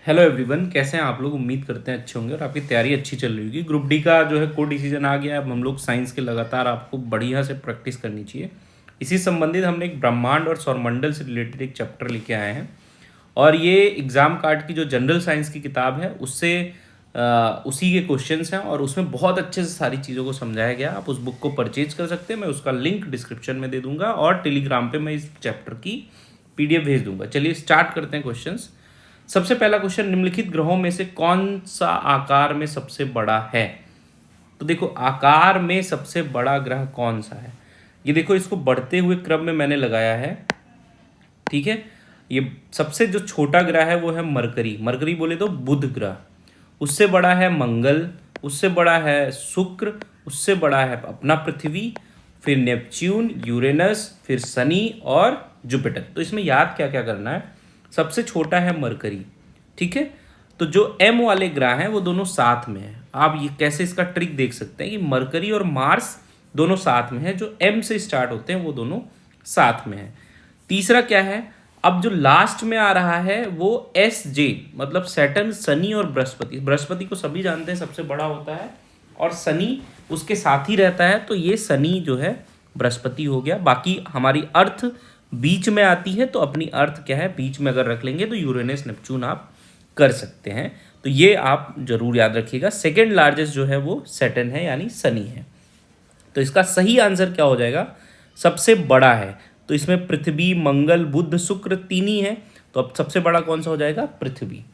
Hello everyone, कैसे हैं आप लोग। उम्मीद करते हैं अच्छे होंगे और आपकी तैयारी अच्छी चल रही होगी। ग्रुप डी का जो है कोड डिसीजन आ गया है। अब हम लोग साइंस के लगातार आपको बढ़िया से प्रैक्टिस करनी चाहिए। इसी संबंधित हमने एक ब्रह्मांड और सौरमंडल से रिलेटेड एक चैप्टर लेके आए हैं और ये एग्ज़ाम कार्ड की जो जनरल साइंस की किताब है उससे उसी के क्वेश्चंस हैं और उसमें बहुत अच्छे से सारी चीज़ों को समझाया गया। आप उस बुक को परचेज कर सकते हैं, मैं उसका लिंक डिस्क्रिप्शन में दे दूंगा और टेलीग्राम पे मैं इस चैप्टर की पीडीएफ भेज दूंगा। चलिए स्टार्ट करते हैं क्वेश्चंस। सबसे पहला क्वेश्चन, निम्नलिखित ग्रहों में से कौन सा आकार में सबसे बड़ा है। तो देखो, आकार में सबसे बड़ा ग्रह कौन सा है। ये देखो, इसको बढ़ते हुए क्रम में मैंने लगाया है। ठीक है, ये सबसे जो छोटा ग्रह है वो है मरकरी। मरकरी बोले तो बुध ग्रह। उससे बड़ा है मंगल, उससे बड़ा है शुक्र, उससे बड़ा है अपना पृथ्वी, फिर नेपच्यून, यूरेनस, फिर शनि और जुपिटर। तो इसमें याद क्या क्या करना है। सबसे छोटा है मरकरी। ठीक है, तो जो एम वाले ग्रह हैं वो दोनों साथ में हैं। आप ये कैसे इसका ट्रिक देख सकते हैं कि मरकरी और मार्स दोनों साथ में है, जो एम से स्टार्ट होते हैं वो दोनों साथ में है। तीसरा क्या है, अब जो लास्ट में आ रहा है वो एस जे, मतलब सैटर्न, शनि और बृहस्पति। बृहस्पति को सभी जानते हैं सबसे बड़ा होता है और शनि उसके साथ ही रहता है, तो ये शनि जो है बृहस्पति हो गया। बाकी हमारी अर्थ बीच में आती है, तो अपनी अर्थ क्या है बीच में अगर रख लेंगे तो यूरेनस नेपच्यून आप कर सकते हैं। तो ये आप जरूर याद रखिएगा। सेकेंड लार्जेस्ट जो है वो सैटर्न है, यानी शनि है। तो इसका सही आंसर क्या हो जाएगा, सबसे बड़ा है। तो इसमें पृथ्वी, मंगल, बुध, शुक्र तीन ही है, तो अब सबसे बड़ा कौन सा हो जाएगा, पृथ्वी।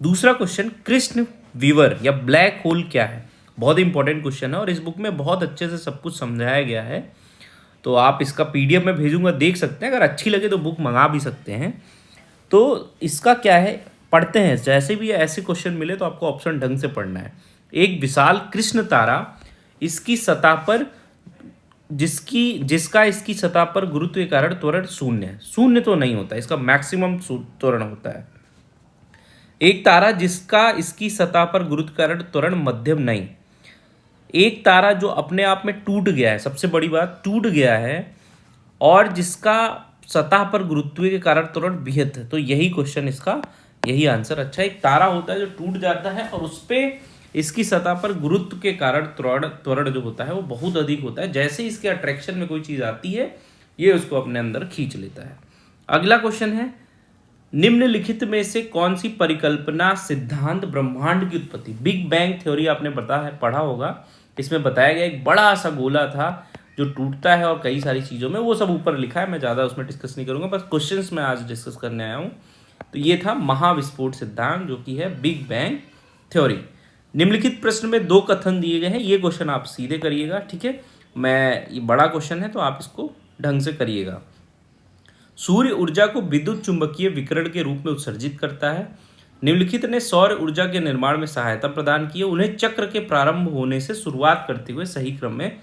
दूसरा क्वेश्चन, कृष्ण विवर या ब्लैक होल क्या है। बहुत इंपॉर्टेंट क्वेश्चन है और इस बुक में बहुत अच्छे से सब कुछ समझाया गया है। तो आप इसका पीडीएफ में भेजूंगा, देख सकते हैं। अगर अच्छी लगे तो बुक मंगा भी सकते हैं। तो इसका क्या है, पढ़ते हैं। जैसे भी ऐसे क्वेश्चन मिले तो आपको ऑप्शन ढंग से पढ़ना है। एक विशाल कृष्ण तारा, इसकी सतह पर जिसका इसकी सतह पर गुरुत्व के कारण त्वरण शून्य है। शून्य तो नहीं होता, इसका मैक्सिमम त्वरण होता है। एक तारा जिसका इसकी सतह पर गुरुत्व के कारण त्वरण मध्यम नहीं। एक तारा जो अपने आप में टूट गया है, सबसे बड़ी बात टूट गया है, और जिसका सतह पर गुरुत्व के कारण त्वरण बृहत है। तो यही क्वेश्चन इसका, यही आंसर अच्छा है। एक तारा होता है जो टूट जाता है और उस पर इसकी सतह पर गुरुत्व के कारण त्वरण जो होता है वो बहुत अधिक होता है। जैसे इसके अट्रैक्शन में कोई चीज आती है, ये उसको अपने अंदर खींच लेता है। अगला क्वेश्चन है, निम्नलिखित में से कौन सी परिकल्पना सिद्धांत ब्रह्मांड की उत्पत्ति, बिग बैंग थ्योरी आपने पढ़ा होगा। इसमें बताया गया एक बड़ा सा गोला था जो टूटता है और कई सारी चीज़ों में, वो सब ऊपर लिखा है, मैं ज़्यादा उसमें डिस्कस नहीं करूँगा, बस क्वेश्चंस में आज डिस्कस करने आया हूँ। तो ये था महाविस्फोट सिद्धांत, जो कि है बिग बैंग थ्योरी। निम्नलिखित प्रश्न में दो कथन दिए गए हैं, ये क्वेश्चन आप सीधे करिएगा। ठीक है, ये बड़ा क्वेश्चन है तो आप इसको ढंग से करिएगा। सूर्य ऊर्जा को विद्युत चुंबकीय विकिरण के रूप में उत्सर्जित करता है। निम्नलिखित ने सौर ऊर्जा के निर्माण में सहायता प्रदान की है। उन्हें चक्र के प्रारंभ होने से शुरुआत करते हुए सही क्रम में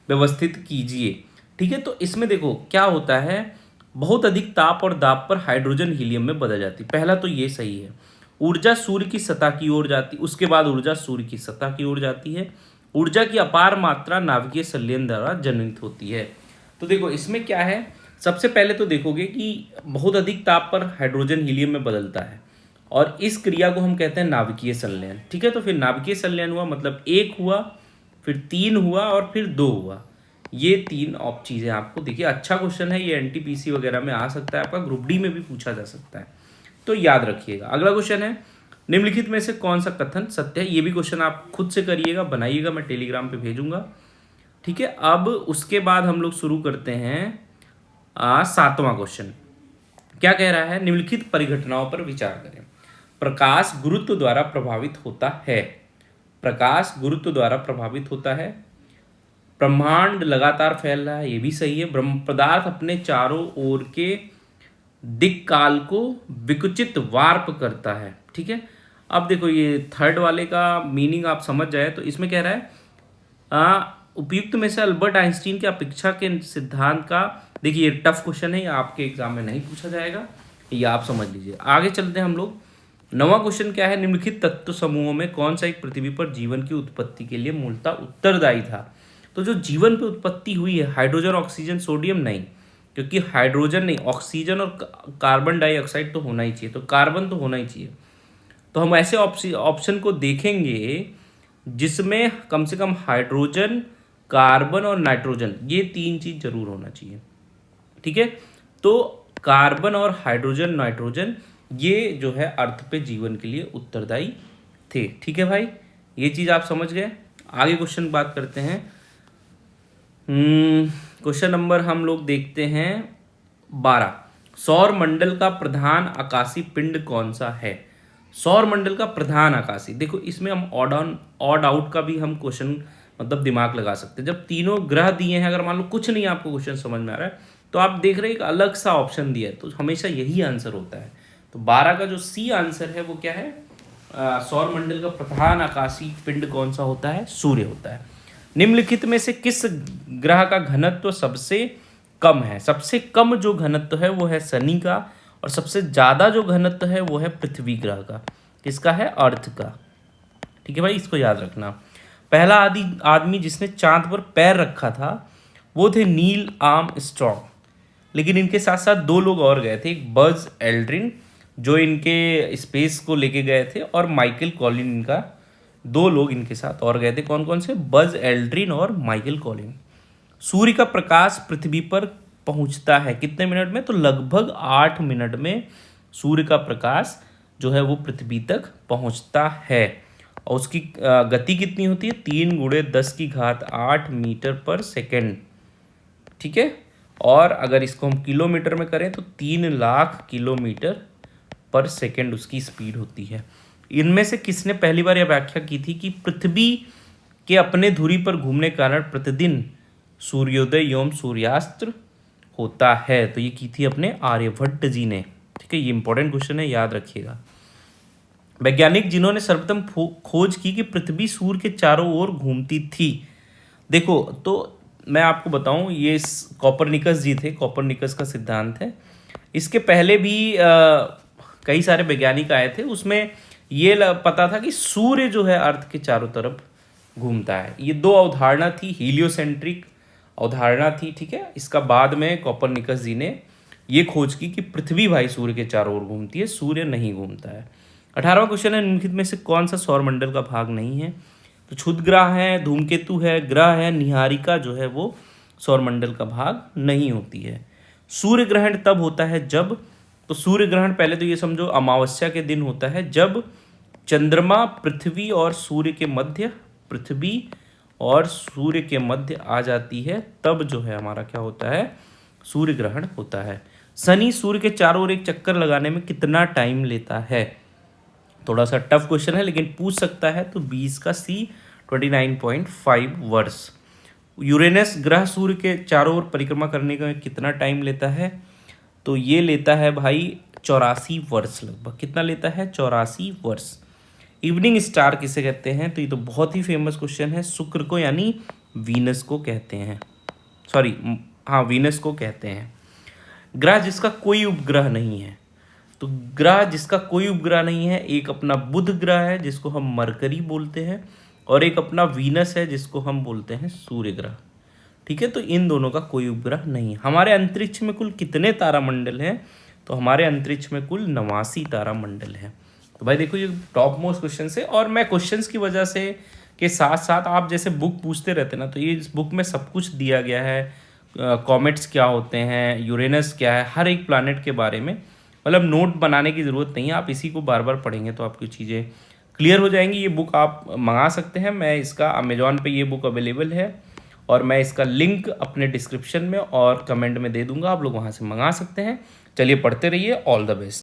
व्यवस्थित कीजिए। ठीक है, तो इसमें देखो क्या होता है, बहुत अधिक ताप और दाब पर हाइड्रोजन हीलियम में बदल जाती है। पहला तो ये सही है, ऊर्जा सूर्य की सतह की ओर जाती, उसके बाद ऊर्जा सूर्य की सतह की ओर जाती है। ऊर्जा की अपार मात्रा नाभिकीय संलयन द्वारा जनरित होती है। तो देखो इसमें क्या है, सबसे पहले तो देखोगे कि बहुत अधिक ताप पर हाइड्रोजन हीलियम में बदलता है और इस क्रिया को हम कहते हैं नाभिकीय संलयन। ठीक है, तो फिर नाभिकीय संलयन हुआ मतलब एक हुआ, फिर तीन हुआ और फिर दो हुआ। ये तीन चीज़ें आपको देखिए, अच्छा क्वेश्चन है ये, एनटीपीसी वगैरह में आ सकता है, आपका ग्रुप डी में भी पूछा जा सकता है, तो याद रखिएगा। अगला क्वेश्चन है, निम्नलिखित में से कौन सा कथन सत्य है। ये भी क्वेश्चन आप खुद से करिएगा, बनाइएगा, मैं टेलीग्राम पे भेजूंगा। ठीक है, अब उसके बाद हम लोग शुरू करते हैं सातवां क्वेश्चन। क्या कह रहा है, निम्नलिखित परिघटनाओं पर विचार करें। प्रकाश गुरुत्व द्वारा प्रभावित होता है। प्रकाश गुरुत्व द्वारा प्रभावित होता है। ब्रह्मांड लगातार फैल रहा है, ये भी सही है। ब्रह्म पदार्थ अपने चारों ओर के दिक् काल को विकुचित वार्प करता है। ठीक है, अब देखो ये थर्ड वाले का मीनिंग आप समझ जाए तो इसमें कह रहा है उपयुक्त में से अल्बर्ट आइंस्टीन के अपेक्षा के सिद्धांत का, देखिए ये टफ क्वेश्चन है, ये आपके एग्जाम में नहीं पूछा जाएगा, ये आप समझ लीजिए। आगे चलते हैं हम लोग। नवां क्वेश्चन क्या है, निम्नलिखित तत्व समूहों में कौन सा एक पृथ्वी पर जीवन की उत्पत्ति के लिए मूलतः उत्तरदायी था। तो जो जीवन पे उत्पत्ति हुई है, हाइड्रोजन, ऑक्सीजन, सोडियम नहीं, क्योंकि हाइड्रोजन नहीं, ऑक्सीजन और कार्बन डाइऑक्साइड तो होना ही चाहिए, तो कार्बन तो होना ही चाहिए। तो हम ऐसे ऑप्शन को देखेंगे जिसमें कम से कम हाइड्रोजन, कार्बन और नाइट्रोजन, ये 3 चीज जरूर होना चाहिए। ठीक है, तो कार्बन और हाइड्रोजन, नाइट्रोजन, ये जो है अर्थ पे जीवन के लिए उत्तरदायी थे। ठीक है भाई, ये चीज आप समझ गए। आगे क्वेश्चन बात करते हैं। क्वेश्चन नंबर हम लोग देखते हैं 12। सौर मंडल का प्रधान आकाशीय पिंड कौन सा है? सौर मंडल का प्रधान आकाशीय, देखो इसमें हम ऑड आउट का भी हम क्वेश्चन मतलब दिमाग लगा सकते हैं। जब तीनों ग्रह दिए हैं, अगर मान लो कुछ नहीं आपको क्वेश्चन समझ में आ रहा है, तो आप देख रहे हैं एक अलग सा ऑप्शन दिया है, तो हमेशा यही आंसर होता है। तो 12 का जो सी आंसर है वो क्या है? सौर मंडल का प्रधान आकाशीय पिंड कौन सा होता है? सूर्य होता है। निम्नलिखित में से किस ग्रह का घनत्व सबसे कम है? सबसे कम जो घनत्व है वो है शनि का, और सबसे ज्यादा जो घनत्व है वो है पृथ्वी ग्रह का। किसका है? अर्थ का। ठीक है भाई, इसको याद रखना। पहला आदमी जिसने चांद पर पैर रखा था वो थे नील आर्मस्ट्रॉन्ग, लेकिन इनके साथ साथ 2 लोग और गए थे, एक बज एल्ड्रिन जो इनके स्पेस को लेके गए थे, और माइकल कॉलिन, इनका 2 लोग इनके साथ और गए थे। कौन कौन से? बज एल्ड्रिन और माइकल कॉलिन। सूर्य का प्रकाश पृथ्वी पर पहुंचता है कितने मिनट में? तो लगभग 8 मिनट में सूर्य का प्रकाश जो है वो पृथ्वी तक पहुंचता है। और उसकी गति कितनी होती है? 3 × 10⁸ मीटर पर सेकेंड। ठीक है, और अगर इसको हम किलोमीटर में करें तो 3 लाख किलोमीटर पर सेकेंड उसकी स्पीड होती है। इनमें से किसने पहली बार यह व्याख्या की थी कि पृथ्वी के अपने धुरी पर घूमने के कारण प्रतिदिन सूर्योदय एवं सूर्यास्त होता है? तो ये की थी अपने आर्यभट्ट जी ने। ठीक है, ये इंपॉर्टेंट क्वेश्चन है, याद रखिएगा। वैज्ञानिक जिन्होंने सर्वप्रथम खोज की कि पृथ्वी सूर्य के चारों ओर घूमती थी। देखो, तो मैं आपको बताऊं, ये कॉपरनिकस जी थे, कॉपरनिकस का सिद्धांत है। इसके पहले भी कई सारे वैज्ञानिक आए थे, उसमें ये पता था कि सूर्य जो है अर्थ के चारों तरफ घूमता है। ये 2 अवधारणा थी, हीलियोसेंट्रिक अवधारणा थी। ठीक है, इसका बाद में कॉपरनिकस जी ने ये खोज की कि पृथ्वी भाई सूर्य के चारों ओर घूमती है, सूर्य नहीं घूमता है। 18वां क्वेश्चन है, निम्नलिखित में से कौन सा सौरमंडल का भाग नहीं है? तो क्षुद्र ग्रह है, धूमकेतु है, ग्रह है, निहारिका जो है वो सौरमंडल का भाग नहीं होती है। सूर्य ग्रहण तब होता है जब, तो सूर्य ग्रहण पहले तो ये समझो अमावस्या के दिन होता है, जब चंद्रमा पृथ्वी और सूर्य के मध्य, पृथ्वी और सूर्य के मध्य आ जाती है, तब जो है हमारा क्या होता है? सूर्य ग्रहण होता है। शनि सूर्य के चारों ओर एक चक्कर लगाने में कितना टाइम लेता है? थोड़ा सा टफ क्वेश्चन है लेकिन पूछ सकता है, तो 20 का सी 29.5 वर्ष। यूरेनस ग्रह सूर्य के चारों ओर परिक्रमा करने का कितना टाइम लेता है? तो ये लेता है भाई 84 वर्ष लगभग। कितना लेता है? 84 वर्ष। इवनिंग स्टार किसे कहते हैं? तो ये तो बहुत ही फेमस क्वेश्चन है। शुक्र को यानी वीनस को कहते हैं, सॉरी हाँ वीनस को कहते हैं। ग्रह जिसका कोई उपग्रह नहीं है, तो ग्रह जिसका कोई उपग्रह नहीं है, एक अपना बुध ग्रह है जिसको हम मरकरी बोलते हैं, और एक अपना वीनस है जिसको हम बोलते हैं सूर्य ग्रह। ठीक है, तो इन दोनों का कोई उपग्रह नहीं है। हमारे अंतरिक्ष में कुल कितने तारामंडल हैं? तो हमारे अंतरिक्ष में कुल 89 तारामंडल हैं। तो भाई देखो, ये टॉप मोस्ट क्वेश्चन है, और मैं क्वेश्चंस की वजह से के साथ साथ आप जैसे बुक पूछते रहते ना, तो ये इस बुक में सब कुछ दिया गया है। कॉमेट्स क्या होते हैं, यूरेनस क्या है, हर एक प्लैनेट के बारे में, मतलब नोट बनाने की ज़रूरत नहीं है। आप इसी को बार बार पढ़ेंगे तो आपकी चीज़ें क्लियर हो जाएंगी। ये बुक आप मंगा सकते हैं, मैं इसका अमेजॉन पे ये बुक अवेलेबल है, और मैं इसका लिंक अपने डिस्क्रिप्शन में और कमेंट में दे दूंगा, आप लोग वहाँ से मंगा सकते हैं। चलिए पढ़ते रहिए, ऑल द बेस्ट।